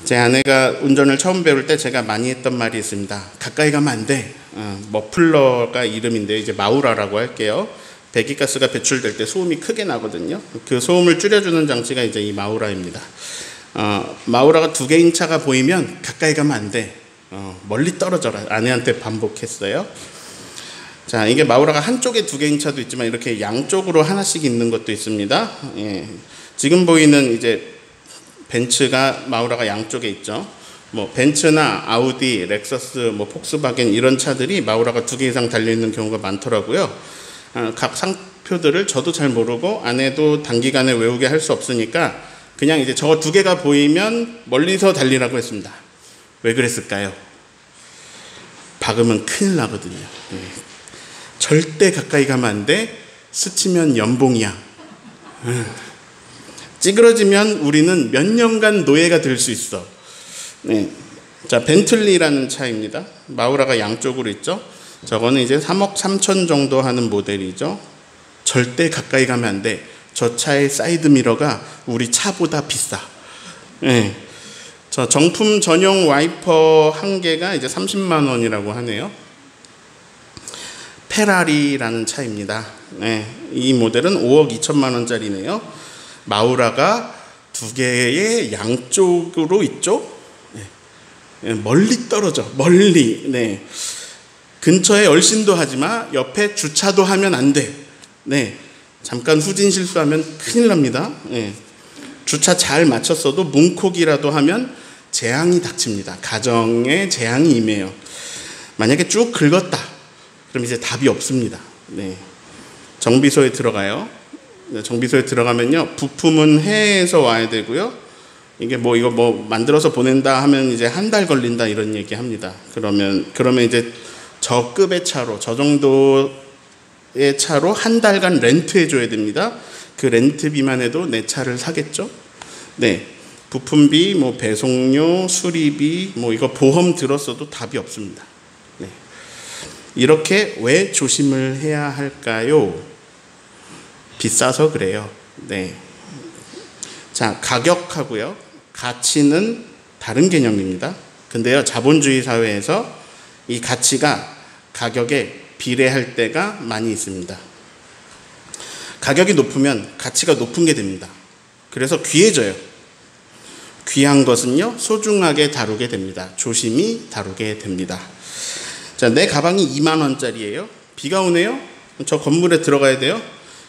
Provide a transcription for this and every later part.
제 아내가 운전을 처음 배울 때 제가 많이 했던 말이 있습니다. 가까이 가면 안 돼. 머플러가 이름인데 이제 마우라라고 할게요. 배기가스가 배출될 때 소음이 크게 나거든요. 그 소음을 줄여주는 장치가 이제 이 마우라입니다. 마우라가 두 개인 차가 보이면 가까이 가면 안 돼. 멀리 떨어져라. 아내한테 반복했어요. 자, 이게 마우라가 한쪽에 두 개인 차도 있지만 이렇게 양쪽으로 하나씩 있는 것도 있습니다. 예. 지금 보이는 이제 벤츠가 마우라가 양쪽에 있죠. 뭐 벤츠나 아우디, 렉서스, 뭐 폭스바겐 이런 차들이 마우라가 두 개 이상 달려 있는 경우가 많더라고요. 각 상표들을 저도 잘 모르고 아내도 단기간에 외우게 할 수 없으니까 그냥 이제 저 두 개가 보이면 멀리서 달리라고 했습니다. 왜 그랬을까요? 박으면 큰일 나거든요. 네. 절대 가까이 가면 안 돼. 스치면 연봉이야. 찌그러지면 우리는 몇 년간 노예가 될 수 있어. 네. 자, 벤틀리라는 차입니다. 마우라가 양쪽으로 있죠. 저거는 이제 3억 3천 정도 하는 모델이죠. 절대 가까이 가면 안 돼. 저 차의 사이드 미러가 우리 차보다 비싸. 네. 저 정품 전용 와이퍼 한 개가 이제 30만 원이라고 하네요. 페라리라는 차입니다. 네. 이 모델은 5억 2천만 원짜리네요. 마우라가 두 개의 양쪽으로 있죠. 네. 멀리 떨어져. 멀리. 네. 근처에 얼씬도 하지마. 옆에 주차도 하면 안 돼. 네. 잠깐 후진 실수하면 큰일 납니다. 네. 주차 잘 맞췄어도 문콕이라도 하면 재앙이 닥칩니다. 가정에 재앙이 임해요. 만약에 쭉 긁었다. 그럼 이제 답이 없습니다. 네. 정비소에 들어가요. 정비소에 들어가면요. 부품은 해외에서 와야 되고요. 이게 이거 만들어서 보낸다 하면 이제 한 달 걸린다 이런 얘기 합니다. 그러면 이제 저 급의 차로, 저 정도의 차로 한 달간 렌트해 줘야 됩니다. 그 렌트비만 해도 내 차를 사겠죠? 네. 부품비, 배송료, 수리비, 이거 보험 들었어도 답이 없습니다. 네. 이렇게 왜 조심을 해야 할까요? 비싸서 그래요. 네. 자, 가격하고요. 가치는 다른 개념입니다. 근데요, 자본주의 사회에서 이 가치가 가격에 비례할 때가 많이 있습니다. 가격이 높으면 가치가 높은 게 됩니다. 그래서 귀해져요. 귀한 것은요, 소중하게 다루게 됩니다. 조심히 다루게 됩니다. 자, 내 가방이 2만 원짜리예요. 비가 오네요. 저 건물에 들어가야 돼요.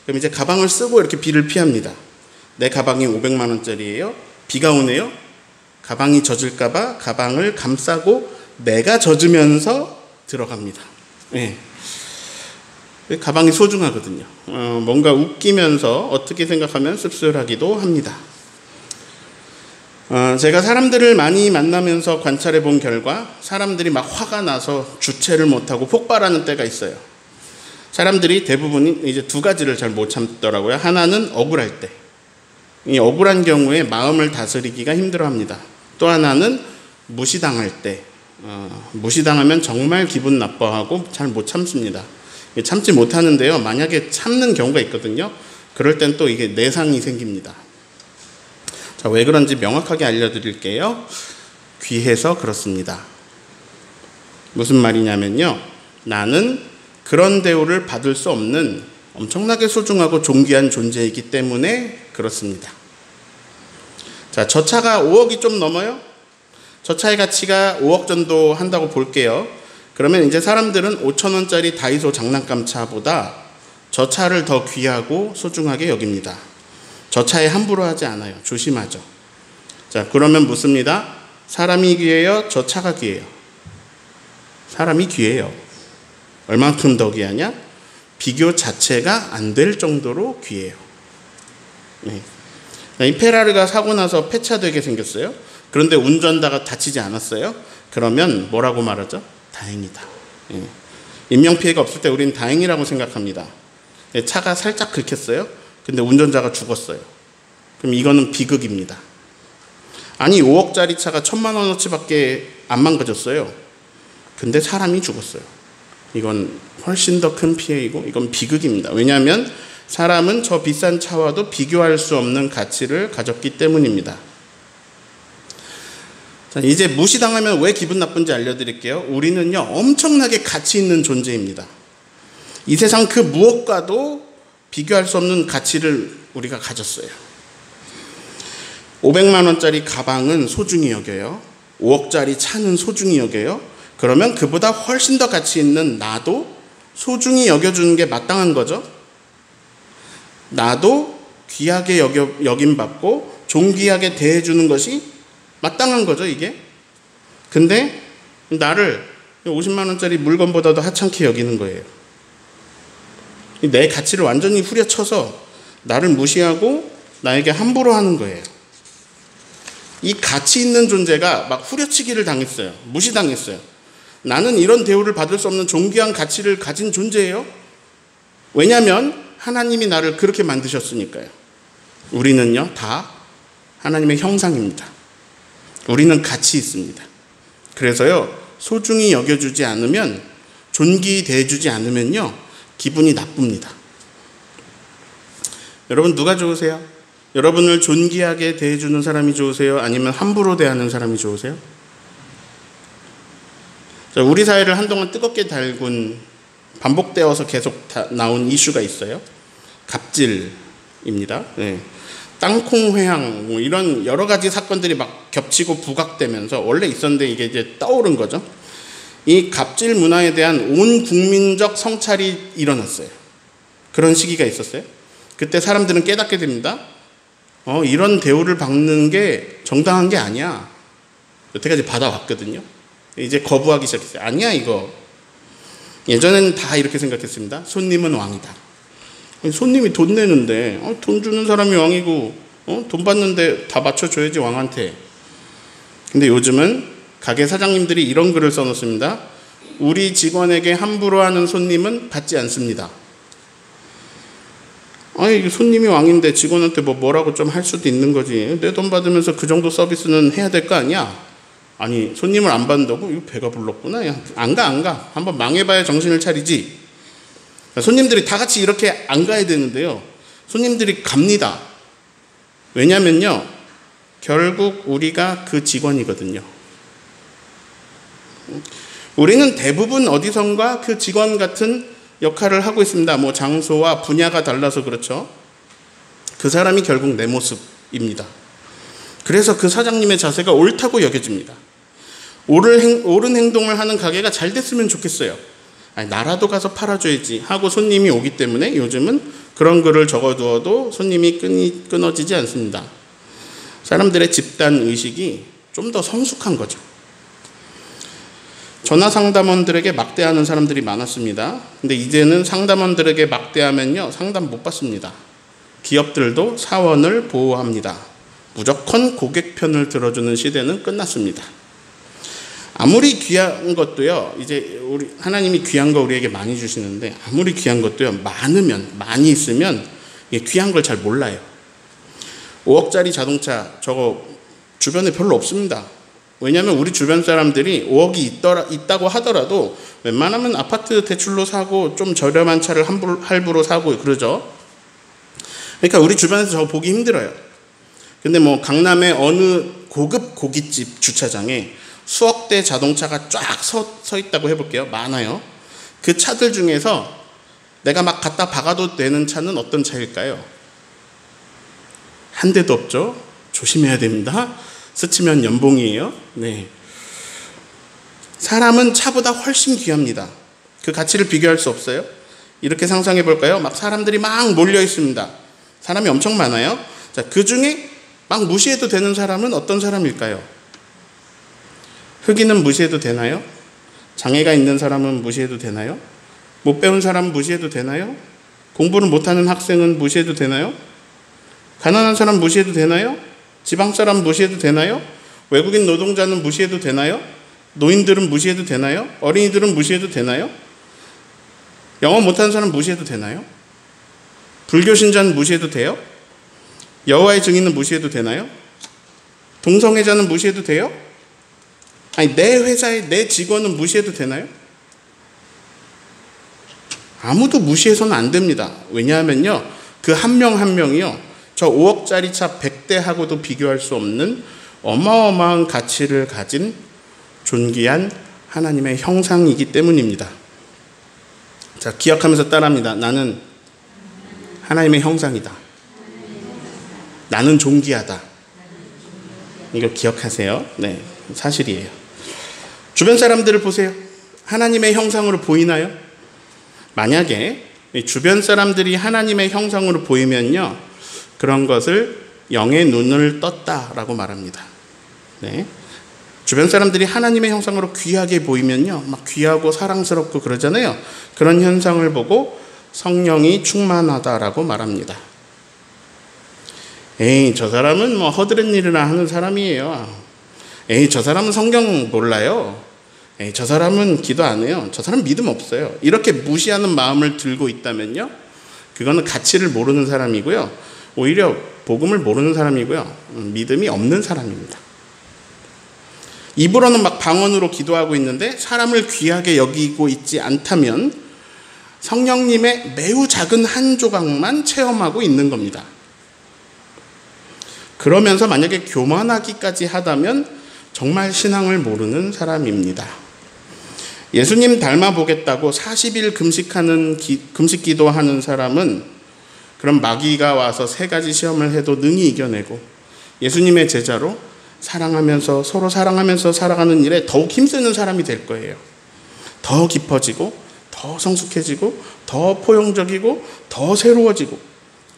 그럼 이제 가방을 쓰고 이렇게 비를 피합니다. 내 가방이 500만 원짜리예요. 비가 오네요. 가방이 젖을까봐 가방을 감싸고 내가 젖으면서 들어갑니다. 네. 가방이 소중하거든요. 뭔가 웃기면서 어떻게 생각하면 씁쓸하기도 합니다. 제가 사람들을 많이 만나면서 관찰해 본 결과 사람들이 막 화가 나서 주체를 못하고 폭발하는 때가 있어요. 사람들이 대부분이 이제 두 가지를 잘 못 참더라고요. 하나는 억울할 때. 이 억울한 경우에 마음을 다스리기가 힘들어합니다. 또 하나는 무시당할 때. 무시당하면 정말 기분 나빠하고 잘 못 참습니다. 참지 못하는데요. 만약에 참는 경우가 있거든요. 그럴 땐 또 이게 내상이 생깁니다. 자, 왜 그런지 명확하게 알려드릴게요. 귀해서 그렇습니다. 무슨 말이냐면요. 나는 그런 대우를 받을 수 없는 엄청나게 소중하고 존귀한 존재이기 때문에 그렇습니다. 자, 저 차가 5억이 좀 넘어요? 저 차의 가치가 5억 정도 한다고 볼게요. 그러면 이제 사람들은 5천 원짜리 다이소 장난감 차보다 저 차를 더 귀하고 소중하게 여깁니다. 저 차에 함부로 하지 않아요. 조심하죠. 자, 그러면 묻습니다. 사람이 귀해요? 저 차가 귀해요? 사람이 귀해요. 얼만큼 더 귀하냐? 비교 자체가 안 될 정도로 귀해요. 네. 이 페라리가 사고 나서 폐차되게 생겼어요. 그런데 운전자가 다치지 않았어요. 그러면 뭐라고 말하죠? 다행이다. 네. 인명피해가 없을 때 우리는 다행이라고 생각합니다. 차가 살짝 긁혔어요. 근데 운전자가 죽었어요. 그럼 이거는 비극입니다. 아니 5억짜리 차가 1,000만 원어치밖에 안 망가졌어요. 근데 사람이 죽었어요. 이건 훨씬 더 큰 피해이고 이건 비극입니다. 왜냐하면 사람은 저 비싼 차와도 비교할 수 없는 가치를 가졌기 때문입니다. 자, 이제 무시당하면 왜 기분 나쁜지 알려드릴게요. 우리는요, 엄청나게 가치 있는 존재입니다. 이 세상 그 무엇과도 비교할 수 없는 가치를 우리가 가졌어요. 500만 원짜리 가방은 소중히 여겨요. 5억짜리 차는 소중히 여겨요. 그러면 그보다 훨씬 더 가치 있는 나도 소중히 여겨주는 게 마땅한 거죠. 나도 귀하게 여김받고 존귀하게 대해주는 것이 마땅한 거죠, 이게. 근데 나를 50만 원짜리 물건보다도 하찮게 여기는 거예요. 내 가치를 완전히 후려쳐서 나를 무시하고 나에게 함부로 하는 거예요. 이 가치 있는 존재가 막 후려치기를 당했어요. 무시당했어요. 나는 이런 대우를 받을 수 없는 존귀한 가치를 가진 존재예요. 왜냐하면 하나님이 나를 그렇게 만드셨으니까요. 우리는요, 다 하나님의 형상입니다. 우리는 가치 있습니다. 그래서요, 소중히 여겨주지 않으면, 존귀히 대해주지 않으면요, 기분이 나쁩니다. 여러분, 누가 좋으세요? 여러분을 존귀하게 대해주는 사람이 좋으세요? 아니면 함부로 대하는 사람이 좋으세요? 자, 우리 사회를 한동안 뜨겁게 달군, 반복되어서 계속 나온 이슈가 있어요. 갑질입니다. 네. 땅콩회항, 뭐 이런 여러 가지 사건들이 막 겹치고 부각되면서 원래 있었는데 이게 이제 떠오른 거죠. 이 갑질 문화에 대한 온 국민적 성찰이 일어났어요. 그런 시기가 있었어요. 그때 사람들은 깨닫게 됩니다. 이런 대우를 받는 게 정당한 게 아니야. 여태까지 받아왔거든요. 이제 거부하기 시작했어요. 아니야, 이거. 예전에는 다 이렇게 생각했습니다. 손님은 왕이다. 손님이 돈 내는데 돈 주는 사람이 왕이고 돈 받는데 다 맞춰줘야지 왕한테. 근데 요즘은 가게 사장님들이 이런 글을 써놓습니다. 우리 직원에게 함부로 하는 손님은 받지 않습니다. 아니, 손님이 왕인데 직원한테 뭐라고 좀 할 수도 있는 거지. 내 돈 받으면서 그 정도 서비스는 해야 될 거 아니야. 아니, 손님을 안 받는다고? 이거 배가 불렀구나. 야, 안 가. 한번 망해봐야 정신을 차리지. 손님들이 다 같이 이렇게 안 가야 되는데요. 손님들이 갑니다. 왜냐면요, 결국 우리가 그 직원이거든요. 우리는 대부분 어디선가 그 직원 같은 역할을 하고 있습니다. 뭐 장소와 분야가 달라서 그렇죠. 그 사람이 결국 내 모습입니다. 그래서 그 사장님의 자세가 옳다고 여겨집니다. 옳은 행동을 하는 가게가 잘 됐으면 좋겠어요. 아니, 나라도 가서 팔아줘야지 하고 손님이 오기 때문에 요즘은 그런 글을 적어두어도 손님이 끊어지지 않습니다. 사람들의 집단 의식이 좀 더 성숙한 거죠. 전화 상담원들에게 막대하는 사람들이 많았습니다. 근데 이제는 상담원들에게 막대하면요, 상담 못 받습니다. 기업들도 사원을 보호합니다. 무조건 고객 편을 들어주는 시대는 끝났습니다. 아무리 귀한 것도요, 이제 하나님이 귀한 거 우리에게 많이 주시는데, 아무리 귀한 것도요, 많이 있으면 귀한 걸 잘 몰라요. 5억짜리 자동차 저거 주변에 별로 없습니다. 왜냐하면 우리 주변 사람들이 5억이 있다고 하더라도 웬만하면 아파트 대출로 사고 좀 저렴한 차를 할부로 사고 그러죠. 그러니까 우리 주변에서 저거 보기 힘들어요. 근데 뭐 강남의 어느 고급 고깃집 주차장에 수억 대 자동차가 쫙 서 있다고 해볼게요. 많아요. 그 차들 중에서 내가 막 갖다 박아도 되는 차는 어떤 차일까요? 한 대도 없죠. 조심해야 됩니다. 스치면 연봉이에요. 네. 사람은 차보다 훨씬 귀합니다. 그 가치를 비교할 수 없어요. 이렇게 상상해 볼까요? 막 사람들이 막 몰려 있습니다. 사람이 엄청 많아요. 자, 그 중에 막 무시해도 되는 사람은 어떤 사람일까요? 흑인은 무시해도 되나요? 장애가 있는 사람은 무시해도 되나요? 못 배운 사람은 무시해도 되나요? 공부를 못하는 학생은 무시해도 되나요? 가난한 사람 무시해도 되나요? 지방 사람 무시해도 되나요? 외국인 노동자는 무시해도 되나요? 노인들은 무시해도 되나요? 어린이들은 무시해도 되나요? 영어 못하는 사람 무시해도 되나요? 불교 신자는 무시해도 돼요? 여호와의 증인은 무시해도 되나요? 동성애자는 무시해도 돼요? 아니, 내 회사의 내 직원은 무시해도 되나요? 아무도 무시해서는 안 됩니다. 왜냐하면요, 그 한 명 한 명이요, 저 5억짜리 차 100대하고도 비교할 수 없는 어마어마한 가치를 가진 존귀한 하나님의 형상이기 때문입니다. 자, 기억하면서 따라합니다. 나는 하나님의 형상이다. 나는 존귀하다. 이거 기억하세요. 네, 사실이에요. 주변 사람들을 보세요. 하나님의 형상으로 보이나요? 만약에 주변 사람들이 하나님의 형상으로 보이면요, 그런 것을 영의 눈을 떴다라고 말합니다. 네. 주변 사람들이 하나님의 형상으로 귀하게 보이면요, 막 귀하고 사랑스럽고 그러잖아요. 그런 현상을 보고 성령이 충만하다라고 말합니다. 에이, 저 사람은 뭐 허드렛 일이나 하는 사람이에요. 에이, 저 사람은 성경 몰라요. 에이, 저 사람은 기도 안 해요. 저 사람 믿음 없어요. 이렇게 무시하는 마음을 들고 있다면요, 그거는 가치를 모르는 사람이고요, 오히려 복음을 모르는 사람이고요, 믿음이 없는 사람입니다. 입으로는 막 방언으로 기도하고 있는데 사람을 귀하게 여기고 있지 않다면 성령님의 매우 작은 한 조각만 체험하고 있는 겁니다. 그러면서 만약에 교만하기까지 하다면 정말 신앙을 모르는 사람입니다. 예수님 닮아보겠다고 40일 금식 기도하는 사람은 그럼 마귀가 와서 3가지 시험을 해도 능히 이겨내고 예수님의 제자로 사랑하면서 서로 사랑하면서 살아가는 일에 더욱 힘쓰는 사람이 될 거예요. 더 깊어지고 더 성숙해지고 더 포용적이고 더 새로워지고.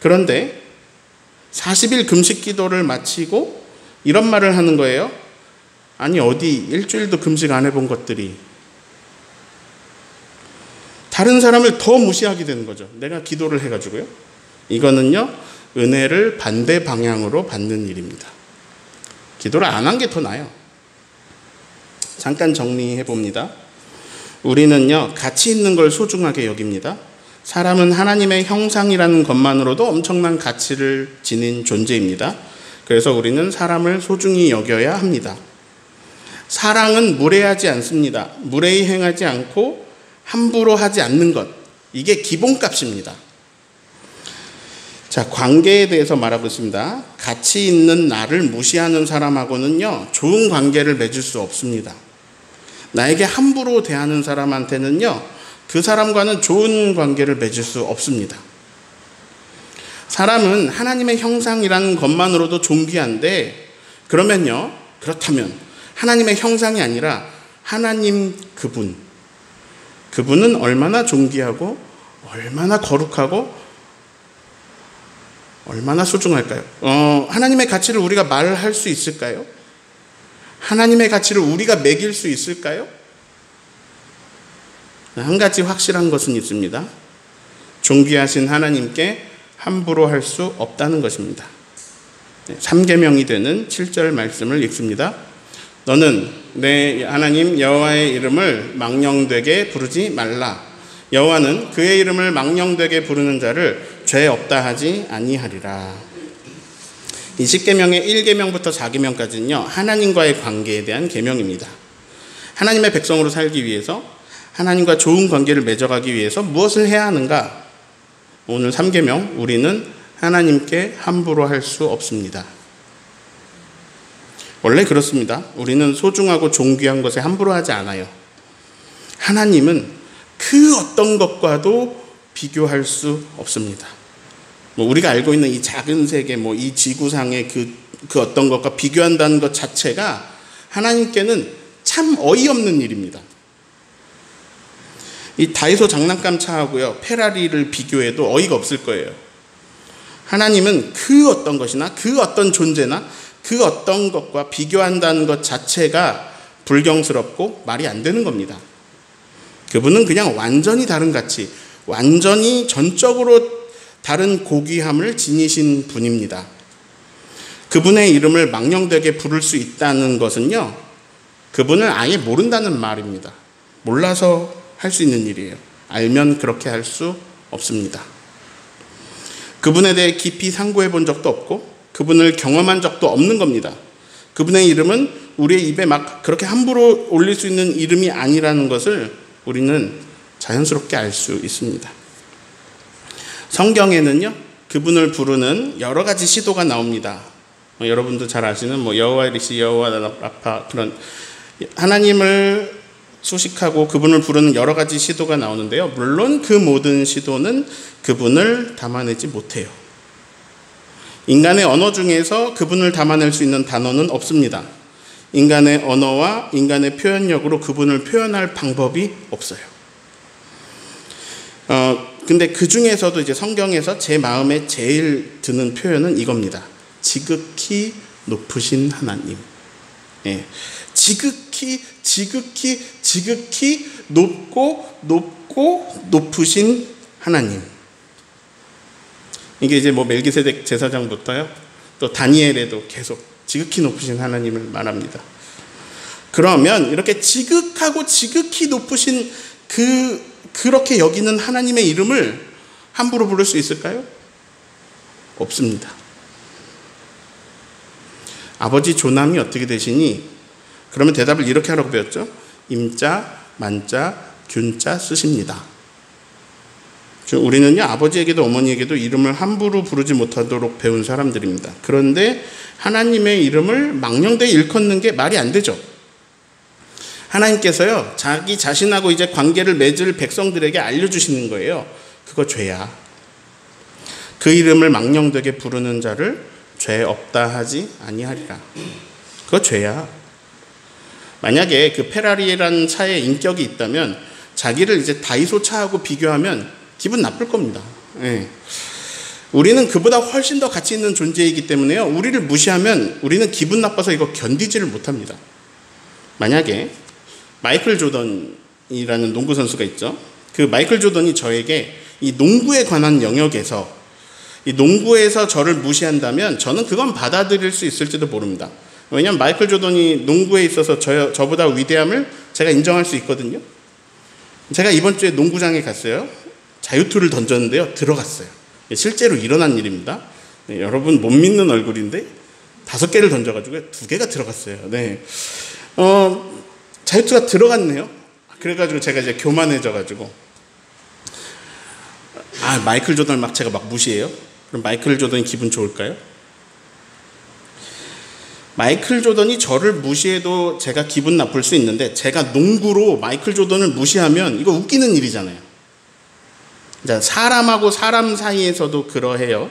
그런데 40일 금식 기도를 마치고 이런 말을 하는 거예요. 아니, 어디 일주일도 금식 안 해본 것들이. 다른 사람을 더 무시하게 되는 거죠. 내가 기도를 해가지고요. 이거는요, 은혜를 반대 방향으로 받는 일입니다. 기도를 안 한 게 더 나아요. 잠깐 정리해 봅니다. 우리는요, 가치 있는 걸 소중하게 여깁니다. 사람은 하나님의 형상이라는 것만으로도 엄청난 가치를 지닌 존재입니다. 그래서 우리는 사람을 소중히 여겨야 합니다. 사랑은 무례하지 않습니다. 무례히 행하지 않고 함부로 하지 않는 것, 이게 기본값입니다. 자, 관계에 대해서 말하고 있습니다. 가치 있는 나를 무시하는 사람하고는요, 좋은 관계를 맺을 수 없습니다. 나에게 함부로 대하는 사람한테는요, 그 사람과는 좋은 관계를 맺을 수 없습니다. 사람은 하나님의 형상이라는 것만으로도 존귀한데, 그렇다면 하나님의 형상이 아니라 하나님 그분은 얼마나 존귀하고 얼마나 거룩하고 얼마나 소중할까요? 하나님의 가치를 우리가 말할 수 있을까요? 하나님의 가치를 우리가 매길 수 있을까요? 한 가지 확실한 것은 있습니다. 존귀하신 하나님께 함부로 할 수 없다는 것입니다. 3계명이 되는 7절 말씀을 읽습니다. 너는 내 하나님 여호와의 이름을 망령되게 부르지 말라. 여호와는 그의 이름을 망령되게 부르는 자를 죄 없다 하지 아니하리라. 이 10계명의 1계명부터 4계명까지는요, 하나님과의 관계에 대한 계명입니다. 하나님의 백성으로 살기 위해서, 하나님과 좋은 관계를 맺어가기 위해서 무엇을 해야 하는가? 오늘 3계명, 우리는 하나님께 함부로 할 수 없습니다. 원래 그렇습니다. 우리는 소중하고 존귀한 것에 함부로 하지 않아요. 하나님은 그 어떤 것과도 비교할 수 없습니다. 우리가 알고 있는 이 작은 세계, 이 지구상의 그 어떤 것과 비교한다는 것 자체가 하나님께는 참 어이없는 일입니다. 이 다이소 장난감 차하고요, 페라리를 비교해도 어이가 없을 거예요. 하나님은 그 어떤 것이나 그 어떤 존재나 그 어떤 것과 비교한다는 것 자체가 불경스럽고 말이 안 되는 겁니다. 그분은 그냥 완전히 다른 가치, 완전히 전적으로 다른 고귀함을 지니신 분입니다. 그분의 이름을 망령되게 부를 수 있다는 것은요, 그분을 아예 모른다는 말입니다. 몰라서 할 수 있는 일이에요. 알면 그렇게 할 수 없습니다. 그분에 대해 깊이 상고해 본 적도 없고 그분을 경험한 적도 없는 겁니다. 그분의 이름은 우리의 입에 막 그렇게 함부로 올릴 수 있는 이름이 아니라는 것을 우리는 자연스럽게 알 수 있습니다. 성경에는요, 그분을 부르는 여러 가지 시도가 나옵니다. 여러분도 잘 아시는 여호와 이르시, 여호와 라파, 그런 하나님을 수식하고 그분을 부르는 여러 가지 시도가 나오는데요. 물론 그 모든 시도는 그분을 담아내지 못해요. 인간의 언어 중에서 그분을 담아낼 수 있는 단어는 없습니다. 인간의 언어와 인간의 표현력으로 그분을 표현할 방법이 없어요. 근데 그 중에서도 이제 성경에서 제 마음에 제일 드는 표현은 이겁니다. 지극히 높으신 하나님. 예. 지극히 높고 높으신 하나님. 이게 이제 멜기세덱 제사장부터요, 또 다니엘에도 계속 지극히 높으신 하나님을 말합니다. 그러면 이렇게 지극하고 지극히 높으신 그렇게 여기는 하나님의 이름을 함부로 부를 수 있을까요? 없습니다. 아버지 조남이 어떻게 되시니? 그러면 대답을 이렇게 하라고 배웠죠. 임자, 만자, 균자 쓰십니다. 우리는요, 아버지에게도 어머니에게도 이름을 함부로 부르지 못하도록 배운 사람들입니다. 그런데 하나님의 이름을 망령되이 일컫는 게 말이 안 되죠. 하나님께서요, 자기 자신하고 이제 관계를 맺을 백성들에게 알려주시는 거예요. 그거 죄야. 그 이름을 망령되게 부르는 자를 죄 없다 하지 아니하리라. 그거 죄야. 만약에 그 페라리라는 차에 인격이 있다면 자기를 이제 다이소 차하고 비교하면 기분 나쁠 겁니다. 예. 우리는 그보다 훨씬 더 가치 있는 존재이기 때문에요, 우리를 무시하면 우리는 기분 나빠서 이거 견디지를 못합니다. 만약에 마이클 조던이라는 농구 선수가 있죠. 그 마이클 조던이 저에게 이 농구에 관한 영역에서, 이 농구에서 저를 무시한다면 저는 그건 받아들일 수 있을지도 모릅니다. 왜냐하면 마이클 조던이 농구에 있어서 저보다 위대함을 제가 인정할 수 있거든요. 제가 이번 주에 농구장에 갔어요. 자유투를 던졌는데요, 들어갔어요. 실제로 일어난 일입니다. 네, 여러분 못 믿는 얼굴인데 5개를 던져가지고 2개가 들어갔어요. 네. 자유투가 들어갔네요. 그래가지고 제가 이제 교만해져가지고, 마이클 조던을 제가 무시해요? 그럼 마이클 조던이 기분 좋을까요? 마이클 조던이 저를 무시해도 제가 기분 나쁠 수 있는데, 제가 농구로 마이클 조던을 무시하면 이거 웃기는 일이잖아요. 사람하고 사람 사이에서도 그러해요.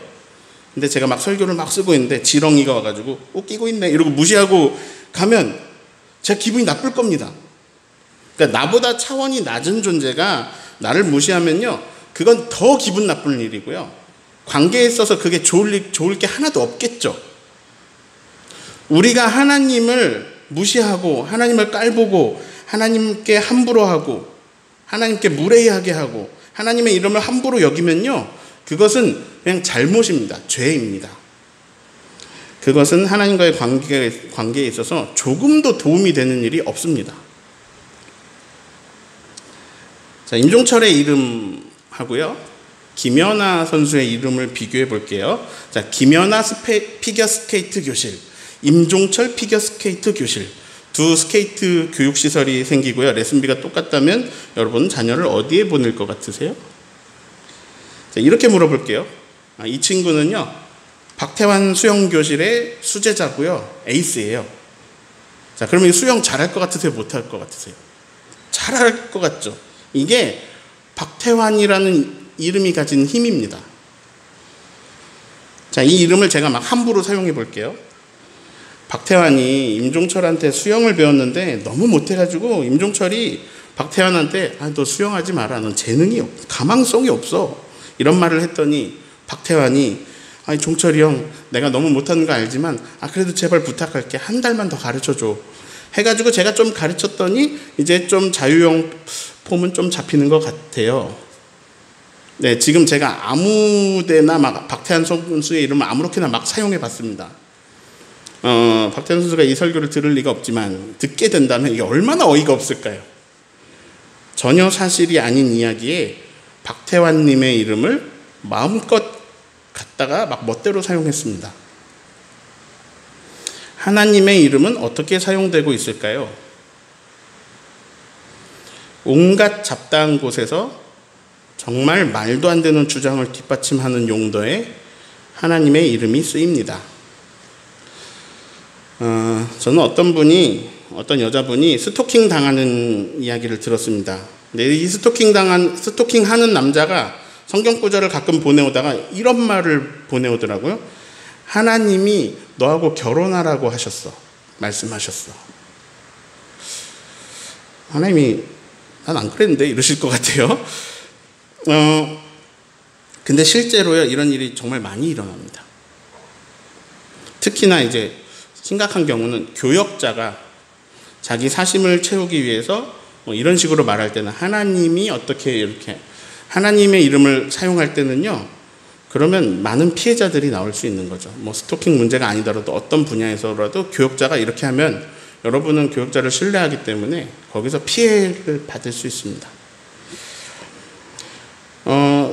근데 제가 설교를 쓰고 있는데 지렁이가 와가지고 웃기고 있네 이러고 무시하고 가면 제가 기분이 나쁠 겁니다. 그러니까 나보다 차원이 낮은 존재가 나를 무시하면요, 그건 더 기분 나쁜 일이고요, 관계에 있어서 그게 좋을 게 하나도 없겠죠. 우리가 하나님을 무시하고 하나님을 깔보고 하나님께 함부로 하고 하나님께 무례하게 하고 하나님의 이름을 함부로 여기면요, 그것은 그냥 잘못입니다. 죄입니다. 그것은 하나님과의 관계에 있어서 조금도 도움이 되는 일이 없습니다. 자, 임종철의 이름하고요, 김연아 선수의 이름을 비교해 볼게요. 자, 김연아 피겨스케이트 교실, 임종철 피겨스케이트 교실. 두 스케이트 교육시설이 생기고요. 레슨비가 똑같다면 여러분 자녀를 어디에 보낼 것 같으세요? 자, 이렇게 물어볼게요. 이 친구는요, 박태환 수영교실의 수제자고요, 에이스예요. 자, 그러면 수영 잘할 것 같으세요? 못할 것 같으세요? 잘할 것 같죠? 이게 박태환이라는 이름이 가진 힘입니다. 자, 이 이름을 제가 함부로 사용해 볼게요. 박태환이 임종철한테 수영을 배웠는데 너무 못해가지고 임종철이 박태환한테 너 수영하지 마라, 넌 재능이 가망성이 없어, 이런 말을 했더니 박태환이 종철이 형, 내가 너무 못하는 거 알지만 그래도 제발 부탁할게, 한 달만 더 가르쳐줘 해가지고 제가 좀 가르쳤더니 이제 좀 자유형 폼은 좀 잡히는 것 같아요. 네, 지금 제가 아무데나 박태환 선수의 이름을 아무렇게나 사용해 봤습니다. 박태환 선수가 이 설교를 들을 리가 없지만 듣게 된다면 이게 얼마나 어이가 없을까요? 전혀 사실이 아닌 이야기에 박태환님의 이름을 마음껏 갖다가 멋대로 사용했습니다. 하나님의 이름은 어떻게 사용되고 있을까요? 온갖 잡다한 곳에서 정말 말도 안 되는 주장을 뒷받침하는 용도의 하나님의 이름이 쓰입니다. 저는 어떤 여자분이 스토킹 당하는 이야기를 들었습니다. 근데 이 스토킹 하는 남자가 성경 구절을 가끔 보내오다가 이런 말을 보내오더라고요. 하나님이 너하고 결혼하라고 말씀하셨어. 하나님이 난 안 그랬는데 이러실 것 같아요. 근데 실제로요, 이런 일이 정말 많이 일어납니다. 특히나 이제 심각한 경우는 교역자가 자기 사심을 채우기 위해서 이런 식으로 말할 때는 하나님이 어떻게 이렇게 하나님의 이름을 사용할 때는요, 그러면 많은 피해자들이 나올 수 있는 거죠. 스토킹 문제가 아니더라도 어떤 분야에서라도 교역자가 이렇게 하면 여러분은 교역자를 신뢰하기 때문에 거기서 피해를 받을 수 있습니다.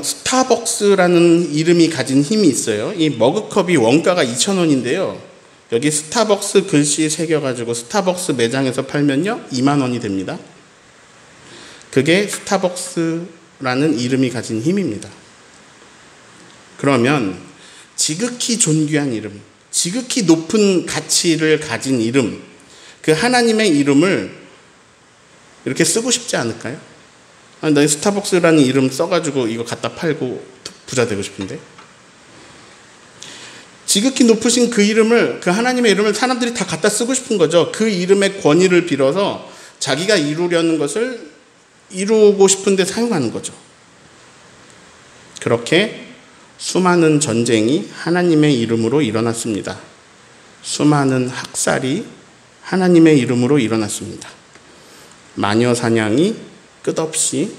스타벅스라는 이름이 가진 힘이 있어요. 이 머그컵이 원가가 2,000원인데요. 여기 스타벅스 글씨 새겨가지고 스타벅스 매장에서 팔면요 2만 원이 됩니다. 그게 스타벅스라는 이름이 가진 힘입니다. 그러면 지극히 존귀한 이름, 지극히 높은 가치를 가진 이름, 그 하나님의 이름을 이렇게 쓰고 싶지 않을까요? 나 스타벅스라는 이름 써가지고 이거 갖다 팔고 부자 되고 싶은데. 지극히 높으신 그 이름을, 그 하나님의 이름을 사람들이 다 갖다 쓰고 싶은 거죠. 그 이름의 권위를 빌어서 자기가 이루려는 것을 이루고 싶은데 사용하는 거죠. 그렇게 수많은 전쟁이 하나님의 이름으로 일어났습니다. 수많은 학살이 하나님의 이름으로 일어났습니다. 마녀 사냥이 끝없이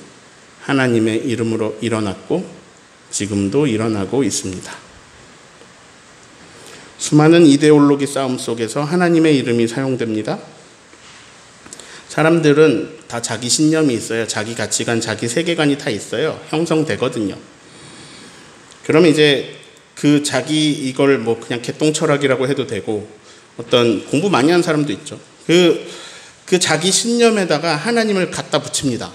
하나님의 이름으로 일어났고 지금도 일어나고 있습니다. 수많은 이데올로기 싸움 속에서 하나님의 이름이 사용됩니다. 사람들은 다 자기 신념이 있어요. 자기 가치관, 자기 세계관이 다 있어요. 형성되거든요. 그러면 이제 그 자기 이걸 그냥 개똥철학이라고 해도 되고, 어떤 공부 많이 한 사람도 있죠. 그 자기 신념에다가 하나님을 갖다 붙입니다.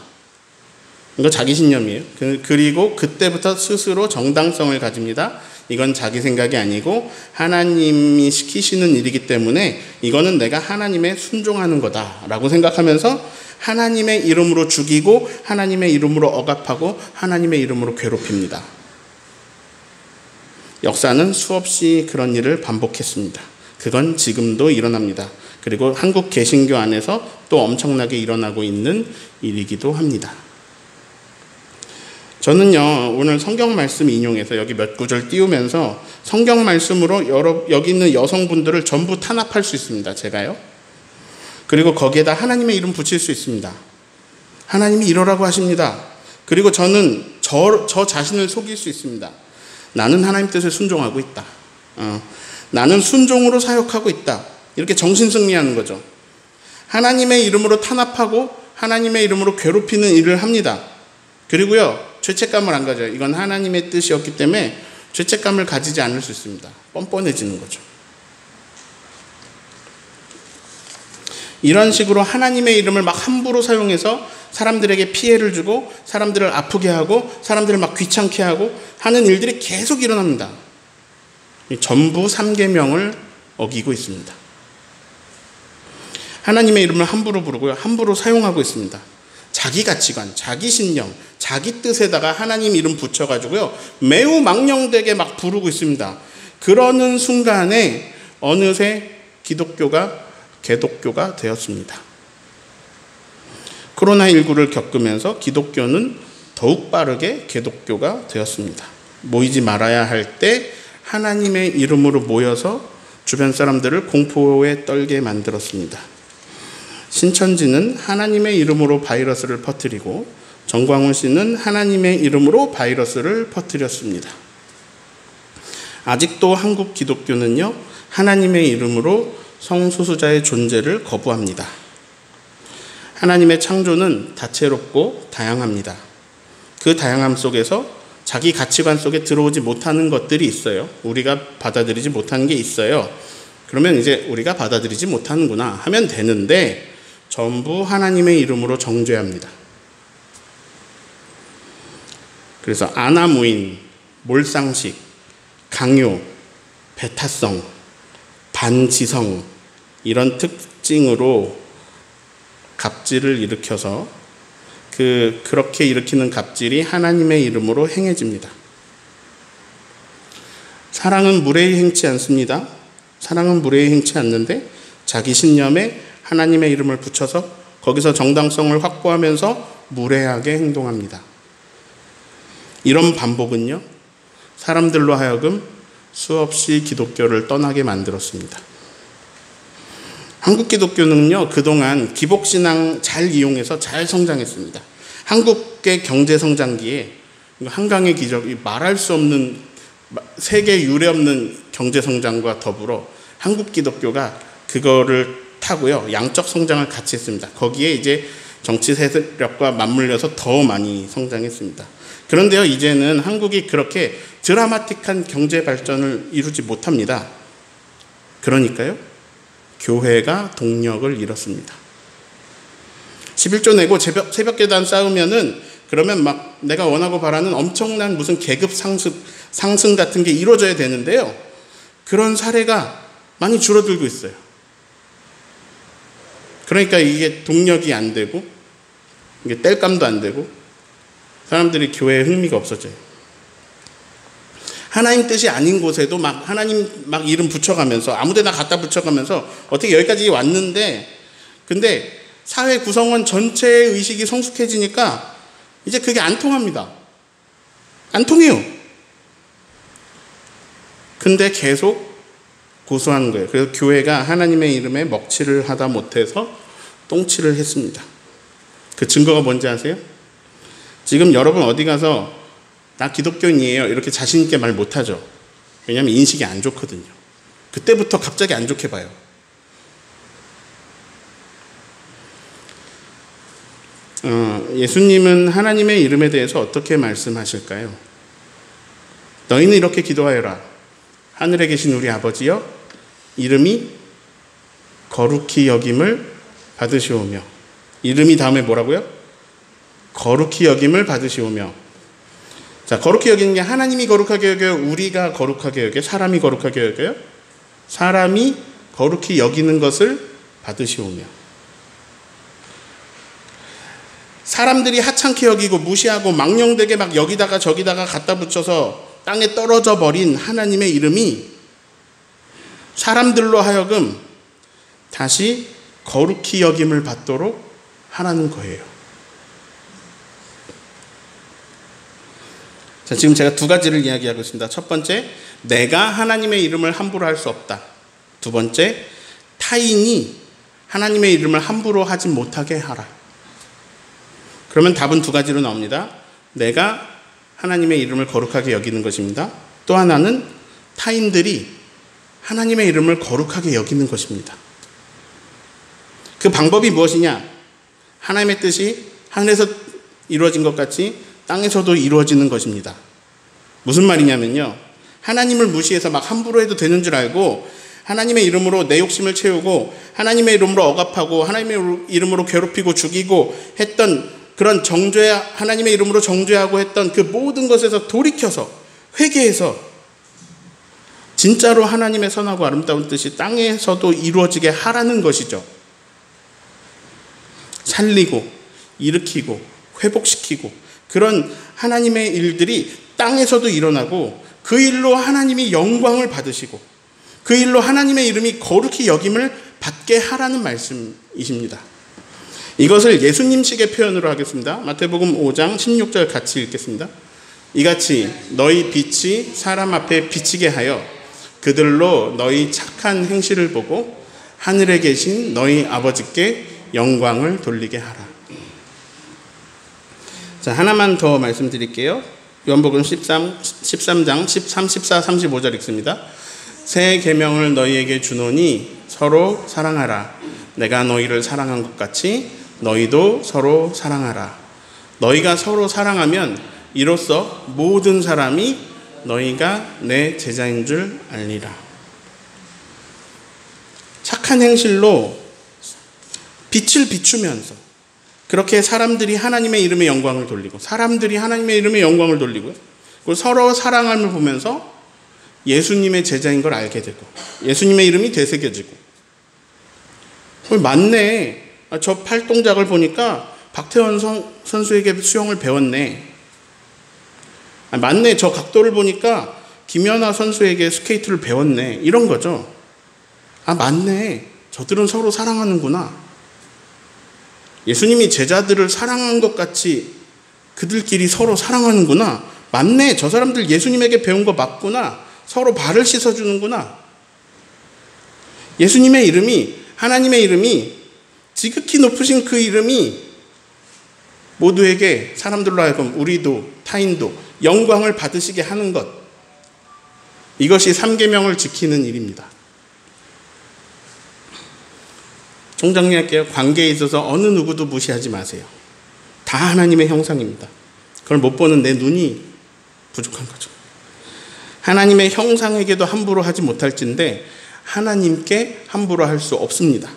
이거 자기 신념이에요. 그리고 그때부터 스스로 정당성을 가집니다. 이건 자기 생각이 아니고 하나님이 시키시는 일이기 때문에 이거는 내가 하나님에 순종하는 거다라고 생각하면서 하나님의 이름으로 죽이고 하나님의 이름으로 억압하고 하나님의 이름으로 괴롭힙니다. 역사는 수없이 그런 일을 반복했습니다. 그건 지금도 일어납니다. 그리고 한국 개신교 안에서 또 엄청나게 일어나고 있는 일이기도 합니다. 저는요, 오늘 성경 말씀 인용해서 여기 몇 구절 띄우면서 성경 말씀으로 여기 있는 여성분들을 전부 탄압할 수 있습니다. 제가요. 그리고 거기에다 하나님의 이름 붙일 수 있습니다. 하나님이 이러라고 하십니다. 그리고 저는 저 자신을 속일 수 있습니다. 나는 하나님 뜻에 순종하고 있다. 나는 순종으로 사역하고 있다. 이렇게 정신승리하는 거죠. 하나님의 이름으로 탄압하고 하나님의 이름으로 괴롭히는 일을 합니다. 그리고요, 죄책감을 안 가져요. 이건 하나님의 뜻이었기 때문에 죄책감을 가지지 않을 수 있습니다. 뻔뻔해지는 거죠. 이런 식으로 하나님의 이름을 막 함부로 사용해서 사람들에게 피해를 주고 사람들을 아프게 하고 사람들을 막 귀찮게 하고 하는 일들이 계속 일어납니다. 전부 3계명을 어기고 있습니다. 하나님의 이름을 함부로 부르고요, 함부로 사용하고 있습니다. 자기 가치관, 자기 신념, 자기 뜻에다가 하나님 이름 붙여가지고요, 매우 망령되게 막 부르고 있습니다. 그러는 순간에 어느새 기독교가 개독교가 되었습니다. 코로나19를 겪으면서 기독교는 더욱 빠르게 개독교가 되었습니다. 모이지 말아야 할 때 하나님의 이름으로 모여서 주변 사람들을 공포에 떨게 만들었습니다. 신천지는 하나님의 이름으로 바이러스를 퍼뜨리고 정광훈 씨는 하나님의 이름으로 바이러스를 퍼뜨렸습니다. 아직도 한국 기독교는요, 하나님의 이름으로 성소수자의 존재를 거부합니다. 하나님의 창조는 다채롭고 다양합니다. 그 다양함 속에서 자기 가치관 속에 들어오지 못하는 것들이 있어요. 우리가 받아들이지 못하는 게 있어요. 그러면 이제 우리가 받아들이지 못하는구나 하면 되는데 전부 하나님의 이름으로 정죄합니다. 그래서 아나무인, 몰상식, 강요, 배타성, 반지성, 이런 특징으로 갑질을 일으켜서 그렇게 일으키는 갑질이 하나님의 이름으로 행해집니다. 사랑은 무례히 행치 않습니다. 사랑은 무례히 행치 않는데 자기 신념에 하나님의 이름을 붙여서 거기서 정당성을 확보하면서 무례하게 행동합니다. 이런 반복은요, 사람들로 하여금 수없이 기독교를 떠나게 만들었습니다. 한국 기독교는요, 그동안 기복신앙 잘 이용해서 잘 성장했습니다. 한국의 경제 성장기에 한강의 기적이 말할 수 없는 세계 유례 없는 경제 성장과 더불어 한국 기독교가 그거를 타고요, 양적 성장을 같이 했습니다. 거기에 이제 정치 세력과 맞물려서 더 많이 성장했습니다. 그런데요, 이제는 한국이 그렇게 드라마틱한 경제 발전을 이루지 못합니다. 그러니까요, 교회가 동력을 잃었습니다. 11조 내고 새벽 계단 쌓으면은 그러면 막 내가 원하고 바라는 엄청난 무슨 계급 상승 같은 게 이루어져야 되는데요, 그런 사례가 많이 줄어들고 있어요. 그러니까 이게 동력이 안 되고 이게 뗄감도 안 되고 사람들이 교회에 흥미가 없어져요. 하나님 뜻이 아닌 곳에도 막 하나님 막 이름 붙여가면서 아무데나 갖다 붙여가면서 어떻게 여기까지 왔는데, 근데 사회 구성원 전체의 의식이 성숙해지니까 이제 그게 안 통합니다. 안 통해요. 근데 계속 고수하는 거예요. 그래서 교회가 하나님의 이름에 먹칠을 하다 못해서 똥칠을 했습니다. 그 증거가 뭔지 아세요? 지금 여러분 어디 가서 나 기독교인이에요 이렇게 자신 있게 말 못하죠. 왜냐하면 인식이 안 좋거든요. 그때부터 갑자기 안 좋게 봐요. 예수님은 하나님의 이름에 대해서 어떻게 말씀하실까요? 너희는 이렇게 기도하여라. 하늘에 계신 우리 아버지여, 이름이 거룩히 여김을 받으시오며. 이름이 다음에 뭐라고요? 거룩히 여김을 받으시오며. 자, 거룩히 여기는 게 하나님이 거룩하게 여겨요? 우리가 거룩하게 여겨요? 사람이 거룩하게 여겨요? 사람이 거룩히 여기는 것을 받으시오며. 사람들이 하찮게 여기고 무시하고 망령되게 막 여기다가 저기다가 갖다 붙여서 땅에 떨어져 버린 하나님의 이름이 사람들로 하여금 다시 거룩히 여김을 받도록 하라는 거예요. 자, 지금 제가 두 가지를 이야기하고 있습니다. 첫 번째, 내가 하나님의 이름을 함부로 할 수 없다. 두 번째, 타인이 하나님의 이름을 함부로 하지 못하게 하라. 그러면 답은 두 가지로 나옵니다. 내가 하나님의 이름을 거룩하게 여기는 것입니다. 또 하나는 타인들이 하나님의 이름을 거룩하게 여기는 것입니다. 그 방법이 무엇이냐? 하나님의 뜻이 하늘에서 이루어진 것 같이 땅에서도 이루어지는 것입니다. 무슨 말이냐면요, 하나님을 무시해서 막 함부로 해도 되는 줄 알고 하나님의 이름으로 내 욕심을 채우고 하나님의 이름으로 억압하고 하나님의 이름으로 괴롭히고 죽이고 했던 그런 하나님의 이름으로 정죄하고 했던 그 모든 것에서 돌이켜서 회개해서 진짜로 하나님의 선하고 아름다운 뜻이 땅에서도 이루어지게 하라는 것이죠. 살리고 일으키고 회복시키고 그런 하나님의 일들이 땅에서도 일어나고 그 일로 하나님이 영광을 받으시고 그 일로 하나님의 이름이 거룩히 여김을 받게 하라는 말씀이십니다. 이것을 예수님식의 표현으로 하겠습니다. 마태복음 5장 16절 같이 읽겠습니다. 이같이 너희 빛이 사람 앞에 비치게 하여 그들로 너희 착한 행실을 보고 하늘에 계신 너희 아버지께 영광을 돌리게 하라. 자, 하나만 더 말씀드릴게요. 요한복음 13장 13, 14, 35절 읽습니다. 새 계명을 너희에게 주노니 서로 사랑하라. 내가 너희를 사랑한 것 같이 너희도 서로 사랑하라. 너희가 서로 사랑하면 이로써 모든 사람이 너희가 내 제자인 줄 알리라. 착한 행실로 빛을 비추면서 그렇게 사람들이 하나님의 이름의 영광을 돌리고 사람들이 하나님의 이름의 영광을 돌리고요. 그리고 서로 사랑함을 보면서 예수님의 제자인 걸 알게 되고 예수님의 이름이 되새겨지고 맞네. 저 팔 동작을 보니까 박태원 선수에게 수영을 배웠네. 맞네. 저 각도를 보니까 김연아 선수에게 스케이트를 배웠네. 이런 거죠. 맞네. 저들은 서로 사랑하는구나. 예수님이 제자들을 사랑한 것 같이 그들끼리 서로 사랑하는구나. 맞네. 저 사람들 예수님에게 배운 거 맞구나. 서로 발을 씻어주는구나. 예수님의 이름이, 하나님의 이름이, 지극히 높으신 그 이름이 모두에게, 사람들로 하여금 우리도 타인도 영광을 받으시게 하는 것, 이것이 3계명을 지키는 일입니다. 총정리할게요. 관계에 있어서 어느 누구도 무시하지 마세요. 다 하나님의 형상입니다. 그걸 못 보는 내 눈이 부족한 거죠. 하나님의 형상에게도 함부로 하지 못할진데 하나님께 함부로 할 수 없습니다.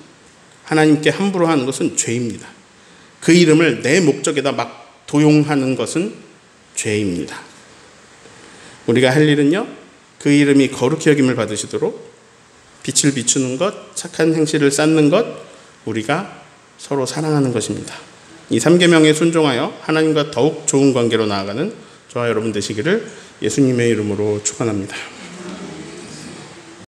하나님께 함부로 하는 것은 죄입니다. 그 이름을 내 목적에다 막 도용하는 것은 죄입니다. 우리가 할 일은요, 그 이름이 거룩히 여김을 받으시도록 빛을 비추는 것, 착한 행실을 쌓는 것, 우리가 서로 사랑하는 것입니다. 이 3계명에 순종하여 하나님과 더욱 좋은 관계로 나아가는 저와 여러분 되시기를 예수님의 이름으로 축원합니다.